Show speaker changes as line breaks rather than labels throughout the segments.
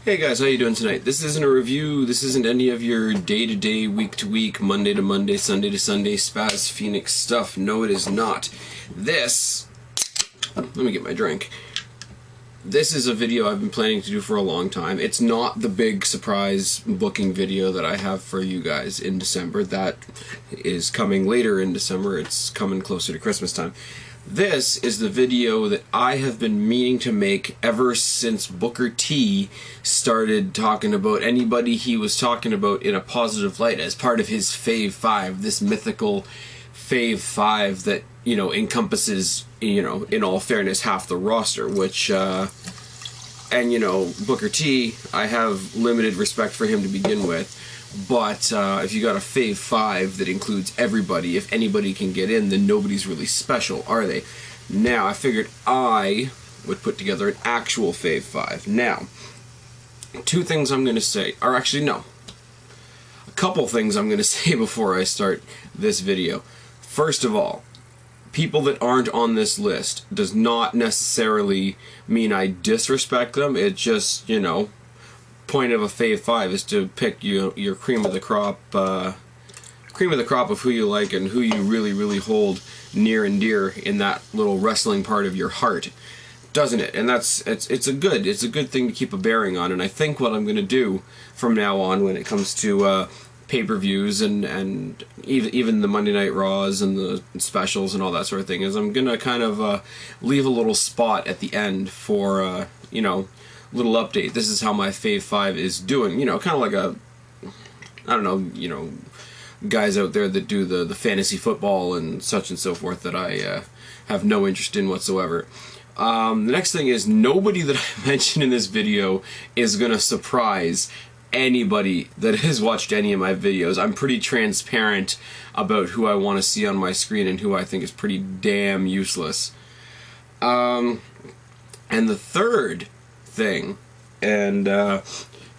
Hey guys, how you doing tonight? This isn't a review, this isn't any of your day-to-day, week-to-week, Monday-to-Monday, Sunday-to-Sunday SpazPhoenix stuff. No, it is not. This... Let me get my drink. This is a video I've been planning to do for a long time. It's not the big surprise booking video that I have for you guys in December. That is coming later in December. It's coming closer to Christmas time. This is the video that I have been meaning to make ever since Booker T started talking about anybody he was talking about in a positive light as part of his Fave 5, this mythical Fave 5 that, you know, encompasses, you know, in all fairness, half the roster, which, and, you know, Booker T, I have limited respect for him to begin with. But if you got a Fave 5 that includes everybody, if anybody can get in, then nobody's really special, are they? Now, I figured I would put together an actual Fave 5. Now, two things I'm going to say, or actually no, a couple things I'm going to say before I start this video. First of all, people that aren't on this list does not necessarily mean I disrespect them. It just, you know, point of a Fave 5 is to pick your cream of the crop of who you like and who you really hold near and dear in that little wrestling part of your heart, doesn't it? And it's a good thing to keep a bearing on. And I think what I'm going to do from now on when it comes to pay-per-views and even the Monday Night Raws and the specials and all that sort of thing is I'm going to kind of leave a little spot at the end for you know, little update. This is how my Fave 5 is doing. You know, kind of like a, I don't know, you know, guys out there that do the fantasy football and such and so forth that I have no interest in whatsoever. The next thing is nobody that I mention in this video is going to surprise anybody that has watched any of my videos. I'm pretty transparent about who I want to see on my screen and who I think is pretty damn useless. And the third thing, and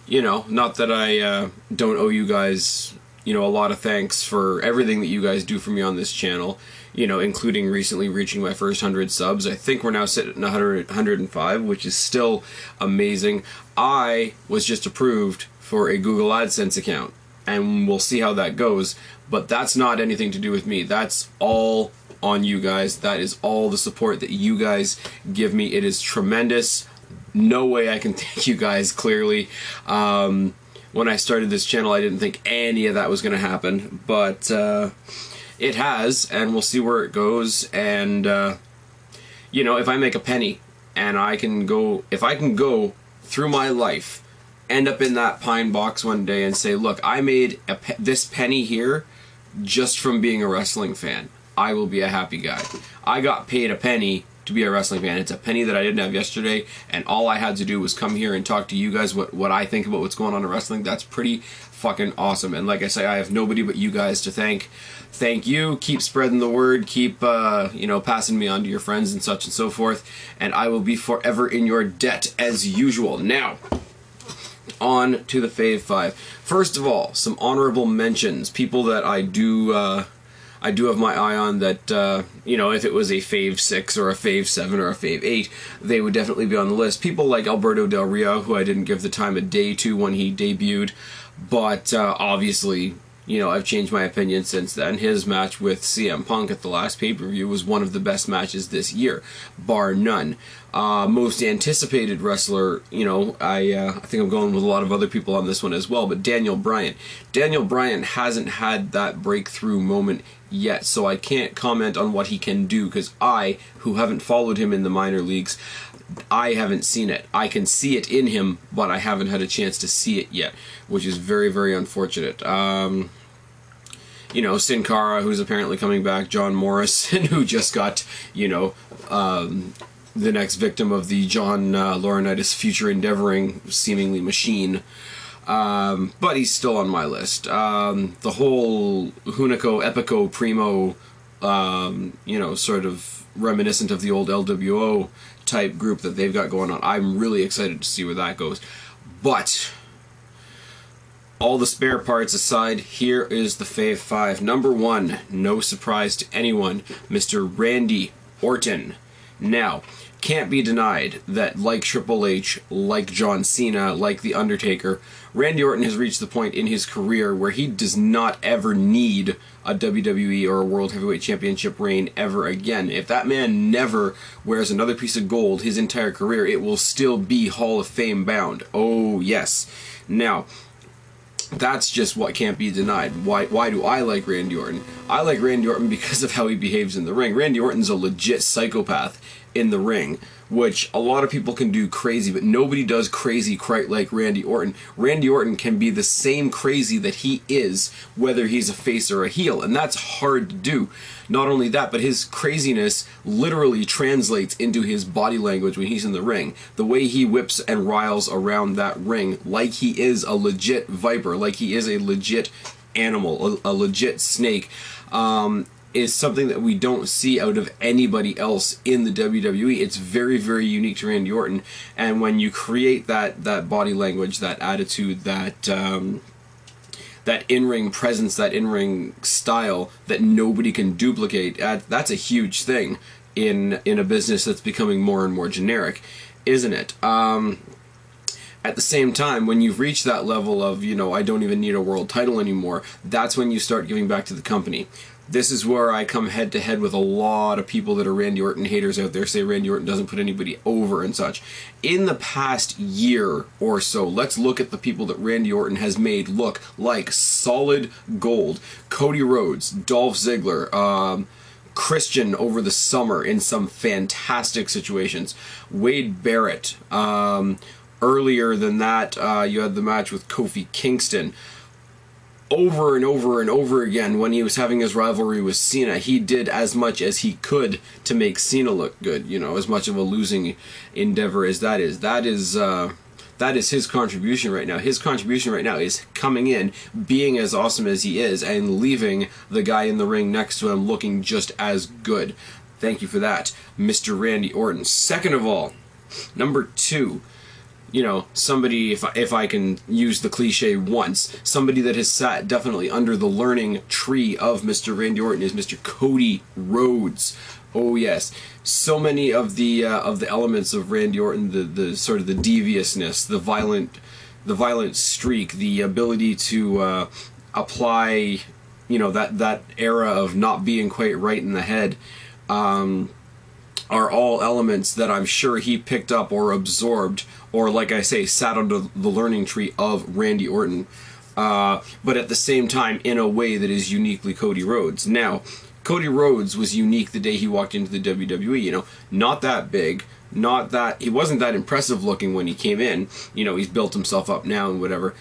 you know, not that I don't owe you guys, you know, a lot of thanks for everything that you guys do for me on this channel, you know, including recently reaching my first 100 subs. I think we're now sitting at 105, which is still amazing. I was just approved for a Google AdSense account, and we'll see how that goes, but that's not anything to do with me. That's all on you guys. That is all the support that you guys give me. It is tremendous. No way I can thank you guys, clearly. When I started this channel, I didn't think any of that was going to happen, but it has, and we'll see where it goes. And, you know, if I make a penny, and I can go, if I can go through my life, end up in that pine box one day and say, look, I made this penny here just from being a wrestling fan, I will be a happy guy. I got paid a penny to be a wrestling fan. It's a penny that I didn't have yesterday, and all I had to do was come here and talk to you guys what I think about what's going on in wrestling. That's pretty fucking awesome. And like I say, I have nobody but you guys to thank. Thank you. Keep spreading the word. Keep you know, passing me on to your friends and such and so forth, and I will be forever in your debt as usual. Now, on to the Fave 5. First of all, some honorable mentions. People that I do have my eye on that, you know, if it was a Fave 6 or a Fave 7 or a Fave 8, they would definitely be on the list. People like Alberto Del Rio, who I didn't give the time of day to when he debuted, but obviously, you know, I've changed my opinion since then. His match with CM Punk at the last pay-per-view was one of the best matches this year, bar none. Most anticipated wrestler, you know, I think I'm going with a lot of other people on this one as well, but Daniel Bryan. Daniel Bryan hasn't had that breakthrough moment yet, so I can't comment on what he can do, because I, who haven't followed him in the minor leagues, I haven't seen it. I can see it in him, but I haven't had a chance to see it yet, which is very, very unfortunate. You know, Sin Cara, who's apparently coming back, John Morrison, who just got, you know, the next victim of the John Laurinaitis future endeavoring, seemingly machine. But he's still on my list. The whole Hunico, Epico, Primo, you know, sort of reminiscent of the old LWO type group that they've got going on. I'm really excited to see where that goes. But all the spare parts aside, here is the Fave 5. Number 1, no surprise to anyone, Mr. Randy Orton. Now, can't be denied that, like Triple H, like John Cena, like The Undertaker, Randy Orton has reached the point in his career where he does not ever need a WWE or a World Heavyweight Championship reign ever again. If that man never wears another piece of gold his entire career, it will still be Hall of Fame bound. Oh, yes. Now, that's just what can't be denied. Why do I like Randy Orton? I like Randy Orton because of how he behaves in the ring. Randy Orton's a legit psychopath in the ring, which a lot of people can do crazy, but nobody does crazy quite like Randy Orton. Randy Orton can be the same crazy that he is, whether he's a face or a heel, and that's hard to do. Not only that, but his craziness literally translates into his body language when he's in the ring. The way he whips and riles around that ring like he is a legit viper, like he is a legit animal, a legit snake, is something that we don't see out of anybody else in the WWE. It's very, very unique to Randy Orton. And when you create that body language, that attitude, that in-ring presence, that in-ring style that nobody can duplicate, that's a huge thing in a business that's becoming more and more generic, isn't it? At the same time, when you've reached that level of, I don't even need a world title anymore, that's when you start giving back to the company. This is where I come head to head with a lot of people that are Randy Orton haters out there, say Randy Orton doesn't put anybody over and such. In the past year or so, let's look at the people that Randy Orton has made look like solid gold. Cody Rhodes, Dolph Ziggler, Christian over the summer in some fantastic situations, Wade Barrett. Earlier than that, you had the match with Kofi Kingston. Over and over and over again, when he was having his rivalry with Cena, he did as much as he could to make Cena look good. As much of a losing endeavor as that is. That is his contribution right now. His contribution right now is coming in, being as awesome as he is, and leaving the guy in the ring next to him looking just as good. Thank you for that, Mr. Randy Orton. Second of all, number 2. Somebody, if I can use the cliche once, somebody that has sat definitely under the learning tree of Mr. Randy Orton is Mr. Cody Rhodes. Oh yes, so many of the elements of Randy Orton, the sort of the deviousness, the violent streak, the ability to apply, that era of not being quite right in the head, are all elements that I'm sure he picked up or absorbed, or like I say, sat under the learning tree of Randy Orton, but at the same time in a way that is uniquely Cody Rhodes. Now, Cody Rhodes was unique the day he walked into the WWE, not that big, he wasn't that impressive looking when he came in, he's built himself up now and whatever.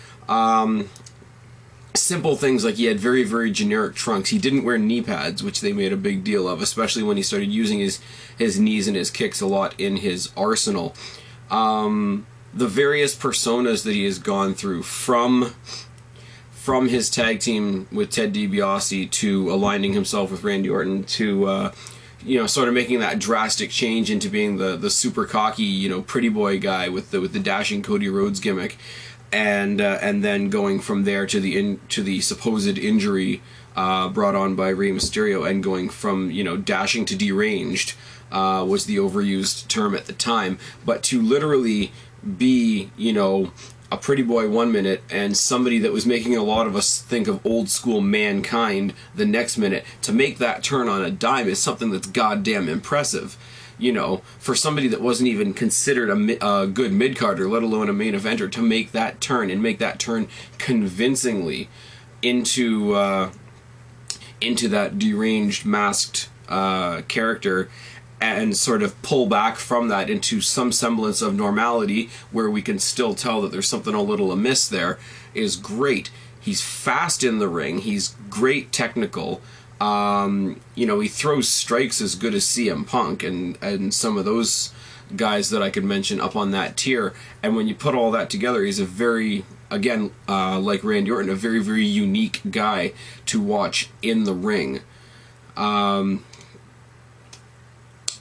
Simple things like he had very, very generic trunks. He didn't wear knee pads, which they made a big deal of, especially when he started using his knees and his kicks a lot in his arsenal. The various personas that he has gone through, from his tag team with Ted DiBiase to aligning himself with Randy Orton to sort of making that drastic change into being the super cocky, pretty boy guy with the dashing Cody Rhodes gimmick. And then going from there to the supposed injury brought on by Rey Mysterio, and going from dashing to deranged was the overused term at the time, but to literally be a pretty boy one minute and somebody that was making a lot of us think of old school Mankind the next minute, to make that turn on a dime is something that's goddamn impressive. For somebody that wasn't even considered a good mid-carder, let alone a main eventer, to make that turn, and make that turn convincingly into that deranged, masked character, and sort of pull back from that into some semblance of normality where we can still tell that there's something a little amiss there, is great. He's fast in the ring. He's great technical. He throws strikes as good as CM Punk and some of those guys that I could mention up on that tier. And when you put all that together, he's a very, again, like Randy Orton, a very, very unique guy to watch in the ring.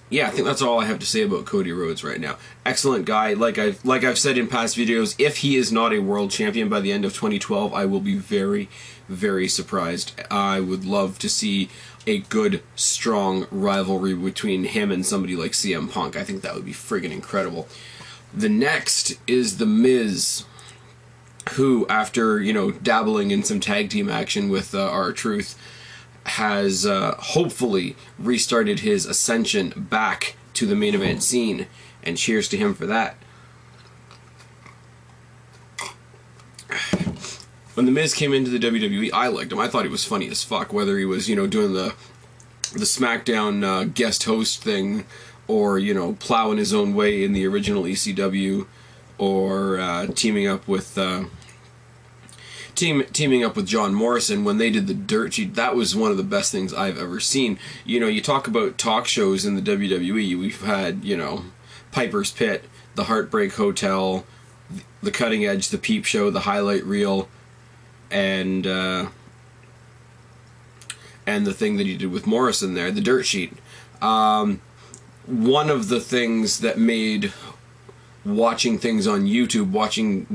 Yeah, I think that's all I have to say about Cody Rhodes right now. Excellent guy. Like I've said in past videos, if he is not a world champion by the end of 2012, I will be very, very surprised. I would love to see a good, strong rivalry between him and somebody like CM Punk. I think that would be friggin' incredible. The next is The Miz, who, after, you know, dabbling in some tag team action with R-Truth, has hopefully restarted his ascension back to the main event scene, and cheers to him for that. When The Miz came into the WWE, I liked him. I thought he was funny as fuck, whether he was, you know, doing the SmackDown guest host thing, or, you know, plowing his own way in the original ECW, or teaming up with John Morrison when they did the Dirt Sheet. That was one of the best things I've ever seen. You know, you talk about talk shows in the WWE, we've had, you know, Piper's Pit, the Heartbreak Hotel, the Cutting Edge, the Peep Show, the Highlight Reel, and the thing that he did with Morrison there, the Dirt Sheet. One of the things that made watching things on YouTube,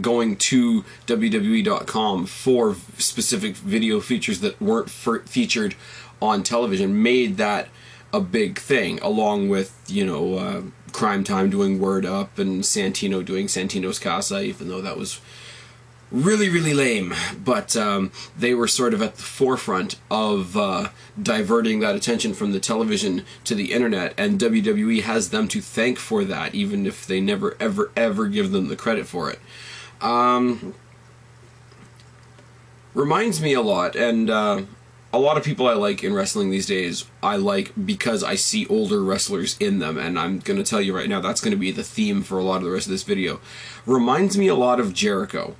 going to WWE.com for specific video features that weren't featured on television, made that a big thing, along with, you know, Crime Time doing Word Up and Santino doing Santino's Casa, even though that was really, really lame. But they were sort of at the forefront of diverting that attention from the television to the internet, and WWE has them to thank for that, even if they never, ever, ever give them the credit for it. Reminds me a lot, and a lot of people I like in wrestling these days, I like because I see older wrestlers in them, and I'm going to tell you right now, that's going to be the theme for a lot of the rest of this video. Reminds me a lot of Jericho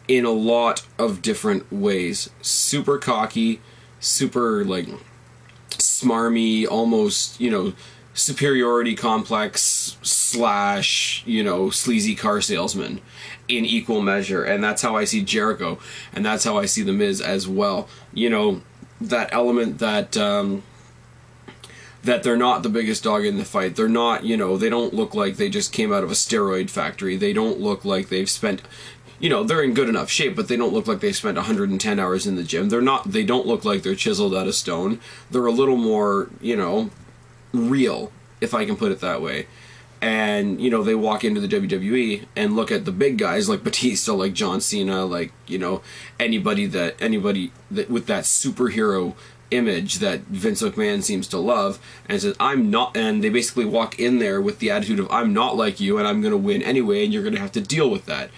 in a lot of different ways. Super cocky, super, like, smarmy, almost, you know, superiority complex / you know, sleazy car salesman in equal measure. And that's how I see Jericho, and that's how I see The Miz as well. You know, that element that that they're not the biggest dog in the fight. They're not, you know, they don't look like they just came out of a steroid factory. They don't look like they've spent, you know, they're in good enough shape, but they don't look like they've spent 110 hours in the gym. They don't look like they're chiseled out of stone. They're a little more, you know, real, if I can put it that way. And, you know, they walk into the WWE and look at the big guys like Batista, like John Cena, like, you know, anybody that with that superhero image that Vince McMahon seems to love, and says, I'm not, and they basically walk in there with the attitude of, I'm not like you, and I'm going to win anyway, and you're going to have to deal with that.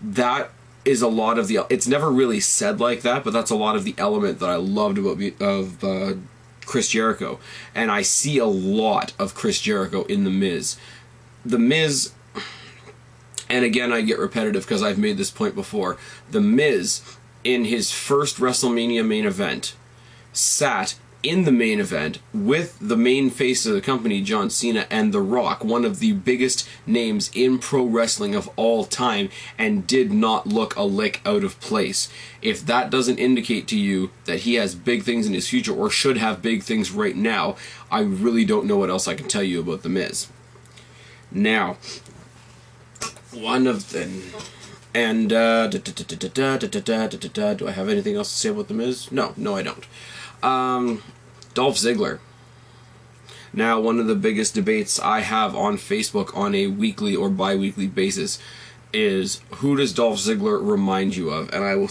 That is a lot of the, it's never really said like that, but that's a lot of the element that I loved about Chris Jericho. And I see a lot of Chris Jericho in The Miz. The Miz, and again I get repetitive because I've made this point before, The Miz, in his first WrestleMania main event, sat in the main event with the main face of the company, John Cena, and The Rock, one of the biggest names in pro wrestling of all time, and did not look a lick out of place. If that doesn't indicate to you that he has big things in his future, or should have big things right now, I really don't know what else I can tell you about The Miz. Now, one of them... And, do I have anything else to say about The Miz? No, I don't. Dolph Ziggler. Now, one of the biggest debates I have on Facebook on a weekly or bi-weekly basis is, who does Dolph Ziggler remind you of? And I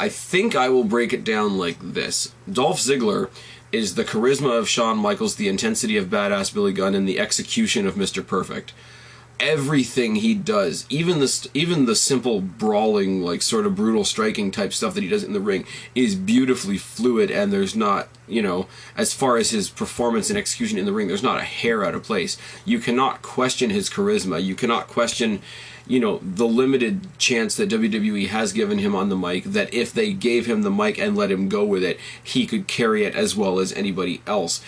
think I will break it down like this. Dolph Ziggler is the charisma of Shawn Michaels, the intensity of Badass Billy Gunn, and the execution of Mr. Perfect. Everything he does, even the simple brawling, like sort of brutal striking type stuff that he does in the ring, is beautifully fluid, and there's not, you know, as far as his performance and execution in the ring, there's not a hair out of place. You cannot question his charisma. You cannot question, you know, the limited chance that WWE has given him on the mic, that if they gave him the mic and let him go with it, he could carry it as well as anybody else.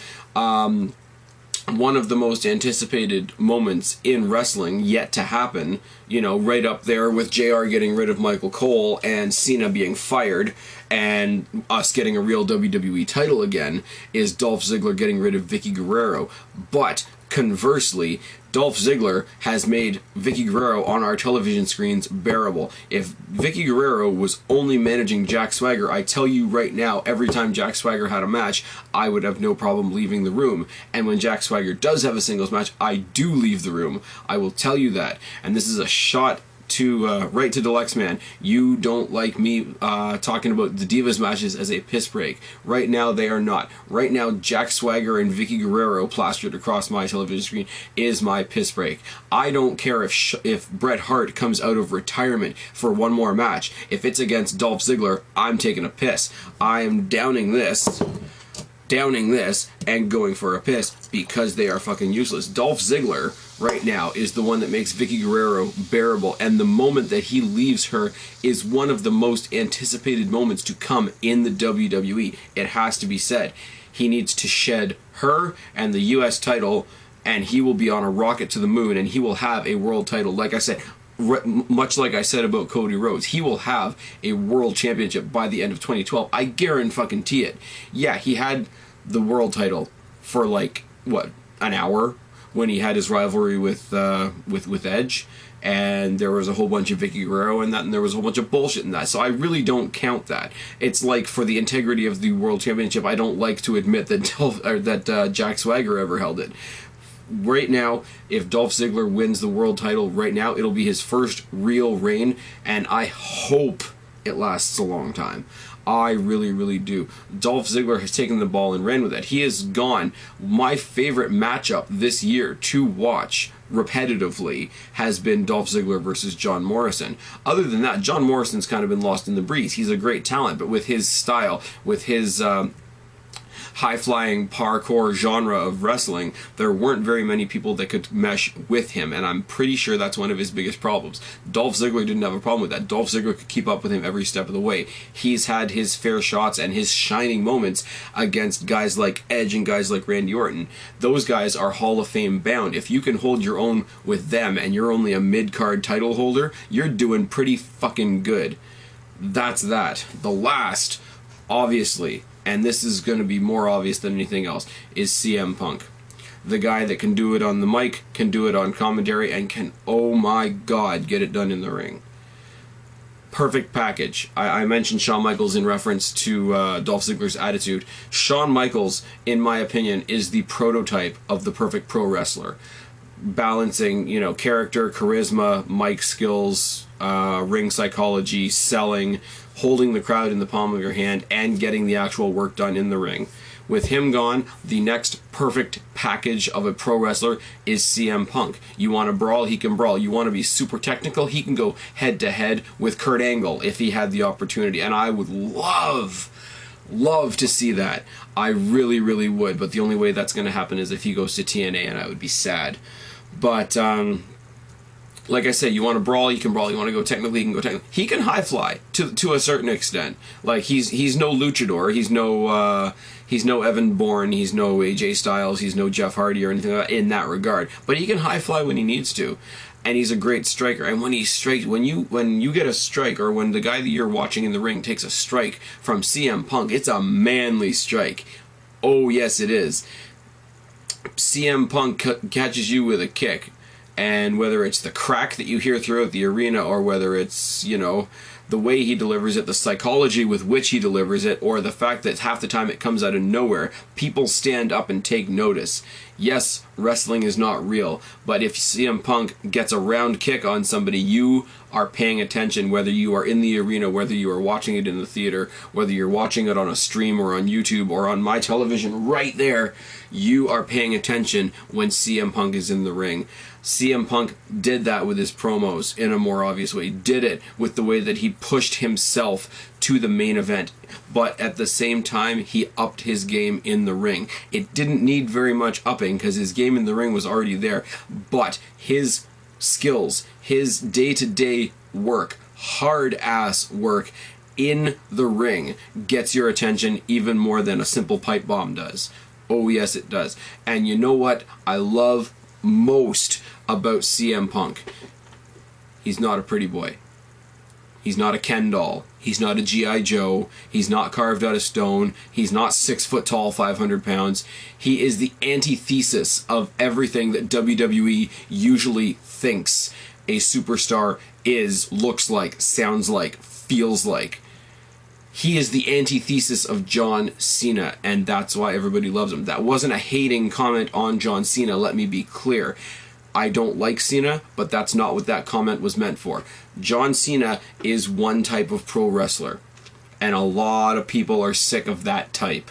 One of the most anticipated moments in wrestling yet to happen, you know, right up there with JR getting rid of Michael Cole and Cena being fired and us getting a real WWE title again, is Dolph Ziggler getting rid of Vicky Guerrero. But Conversely, Dolph Ziggler has made Vicky Guerrero on our television screens bearable. If Vicky Guerrero was only managing Jack Swagger, I tell you right now, every time Jack Swagger had a match, I would have no problem leaving the room. And when Jack Swagger does have a singles match, I do leave the room. I will tell you that. And this is a shot to right to Deluxe Man. You don't like me talking about the Divas matches as a piss break. Right now they are not. Right now Jack Swagger and Vicky Guerrero plastered across my television screen is my piss break. I don't care if Bret Hart comes out of retirement for one more match. If it's against Dolph Ziggler, I'm taking a piss. I am downing this and going for a piss because they are fucking useless. Dolph Ziggler right now is the one that makes Vicky Guerrero bearable, and the moment that he leaves her is one of the most anticipated moments to come in the WWE. It has to be said. He needs to shed her and the US title, and he will be on a rocket to the moon, and he will have a world title. Like I said, much like I said about Cody Rhodes, he will have a world championship by the end of 2012. I guarantee it. Yeah, he had the world title for like what, an hour when he had his rivalry with Edge, and there was a whole bunch of Vicky Guerrero in that, and there was a whole bunch of bullshit in that. So I really don't count that. It's like, for the integrity of the world championship, I don't like to admit that Jack Swagger ever held it. Right now, if Dolph Ziggler wins the world title right now, it'll be his first real reign, and I hope it lasts a long time. I really, really do. Dolph Ziggler has taken the ball and ran with it. He has gone. My favorite matchup this year to watch repetitively has been Dolph Ziggler versus John Morrison. Other than that, John Morrison's kind of been lost in the breeze. He's a great talent, but with his style, with his high-flying parkour genre of wrestling, there weren't very many people that could mesh with him, and I'm pretty sure that's one of his biggest problems. Dolph Ziggler didn't have a problem with that. Dolph Ziggler could keep up with him every step of the way. He's had his fair shots and his shining moments against guys like Edge and guys like Randy Orton. Those guys are Hall of Fame bound. If you can hold your own with them and you're only a mid-card title holder, you're doing pretty fucking good. That's that. The last, obviously, and this is going to be more obvious than anything else, is CM Punk. The guy that can do it on the mic, can do it on commentary, and can, oh my god, get it done in the ring. Perfect package. I mentioned Shawn Michaels in reference to Dolph Ziggler's attitude. Shawn Michaels, in my opinion, is the prototype of the perfect pro wrestler. Balancing, you know, character, charisma, mic skills, ring psychology, selling, holding the crowd in the palm of your hand, and getting the actual work done in the ring. With him gone, the next perfect package of a pro wrestler is CM Punk. You want to brawl, he can brawl. You want to be super technical, he can go head to head with Kurt Angle if he had the opportunity. And I would love to see that. I really, really would. But the only way that's going to happen is if he goes to TNA, and I would be sad. But like I said, you want to brawl, he can brawl. You want to go technically, he can go technically. He can high fly to a certain extent. Like he's no luchador, he's no Evan Bourne, he's no AJ Styles, he's no Jeff Hardy or anything like that in that regard. But he can high fly when he needs to, and he's a great striker. And when he strikes, when you get a strike, or when the guy that you're watching in the ring takes a strike from CM Punk, it's a manly strike. Oh yes, it is. CM Punk catches you with a kick, and whether it's the crack that you hear throughout the arena, or whether it's, you know, the way he delivers it, the psychology with which he delivers it, or the fact that half the time it comes out of nowhere, people stand up and take notice. Yes, wrestling is not real, but if CM Punk gets a round kick on somebody, you are paying attention, whether you are in the arena, whether you are watching it in the theater, whether you're watching it on a stream or on YouTube or on my television right there, you are paying attention when CM Punk is in the ring. CM Punk did that with his promos in a more obvious way. He did it with the way that he pushed himself to the main event. But at the same time, he upped his game in the ring. It didn't need very much upping because his game in the ring was already there. But his skills, his day-to-day work, hard-ass work in the ring gets your attention even more than a simple pipe bomb does. Oh yes, it does. And you know what I love most about CM Punk? He's not a pretty boy. He's not a Ken doll. He's not a G.I. Joe. He's not carved out of stone. He's not 6 foot tall, 500 pounds. He is the antithesis of everything that WWE usually thinks a superstar is, looks like, sounds like, feels like. He is the antithesis of John Cena, and that's why everybody loves him. That wasn't a hating comment on John Cena, let me be clear. I don't like Cena, but that's not what that comment was meant for. John Cena is one type of pro wrestler, and a lot of people are sick of that type.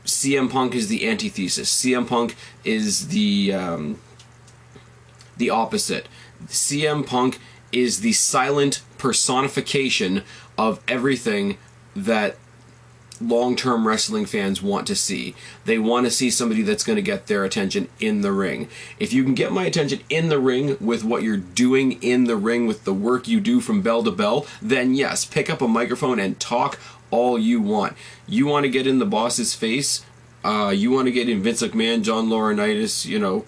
CM Punk is the antithesis. CM Punk is the opposite. CM Punk is the silent personification of everything that long-term wrestling fans want to see. They want to see somebody that's going to get their attention in the ring. If you can get my attention in the ring with what you're doing in the ring, with the work you do from bell to bell, then yes, pick up a microphone and talk all you want. You want to get in the boss's face, you want to get in Vince McMahon, John Laurinaitis, you know,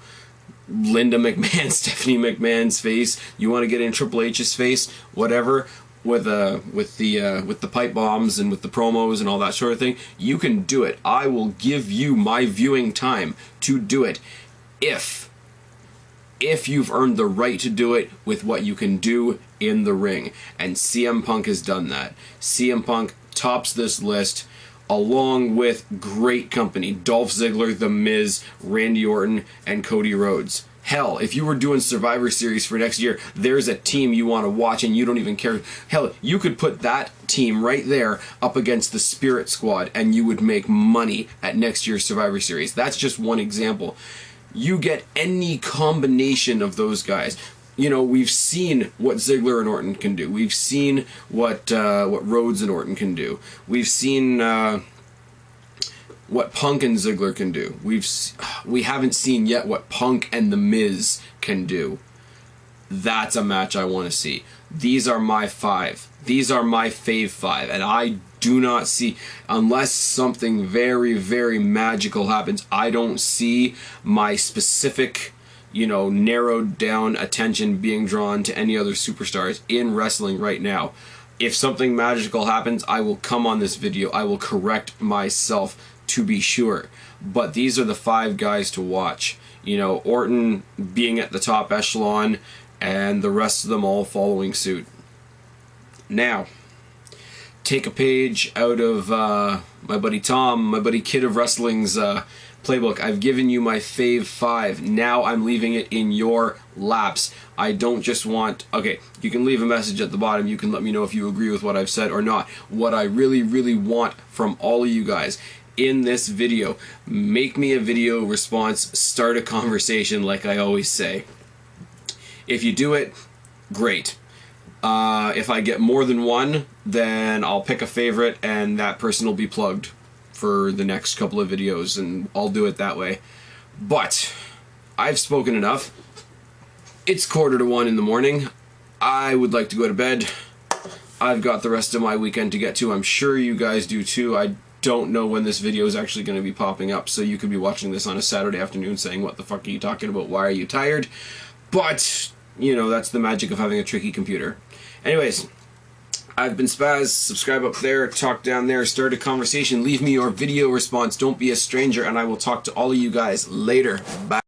Linda McMahon, Stephanie McMahon's face, you want to get in Triple H's face, whatever, with the pipe bombs and with the promos and all that sort of thing, you can do it. I will give you my viewing time to do it if you've earned the right to do it with what you can do in the ring. And CM Punk has done that. CM Punk tops this list along with great company. Dolph Ziggler, The Miz, Randy Orton, and Cody Rhodes. Hell, if you were doing Survivor Series for next year, there's a team you want to watch and you don't even care. Hell, you could put that team right there up against the Spirit Squad and you would make money at next year's Survivor Series. That's just one example. You get any combination of those guys. You know, we've seen what Ziggler and Orton can do. We've seen what Rhodes and Orton can do. We've seen what Punk and Ziggler can do. We haven't seen yet what Punk and The Miz can do. That's a match I want to see. These are my 5. These are my fave 5, and I do not see, unless something very, very magical happens, I don't see my specific, you know, narrowed down attention being drawn to any other superstars in wrestling right now. If something magical happens, I will come on this video. I will correct myself to be sure. But these are the 5 guys to watch. You know, Orton being at the top echelon and the rest of them all following suit. Now, take a page out of my buddy Tom, my buddy Kid of Wrestling's playbook. I've given you my fave 5. Now I'm leaving it in your laps. I don't just want... Okay, you can leave a message at the bottom. You can let me know if you agree with what I've said or not. What I really, really want from all of you guys in this video, make me a video response, start a conversation like I always say. If you do it, great. If I get more than one, then I'll pick a favorite and that person will be plugged for the next couple of videos, and I'll do it that way. But I've spoken enough. It's 1:45 in the morning. I would like to go to bed. I've got the rest of my weekend to get to. I'm sure you guys do too. I don't know when this video is actually going to be popping up, so you could be watching this on a Saturday afternoon saying, what the fuck are you talking about? Why are you tired? But, you know, that's the magic of having a tricky computer. Anyways, I've been Spaz. Subscribe up there, talk down there, start a conversation, leave me your video response. Don't be a stranger, and I will talk to all of you guys later. Bye.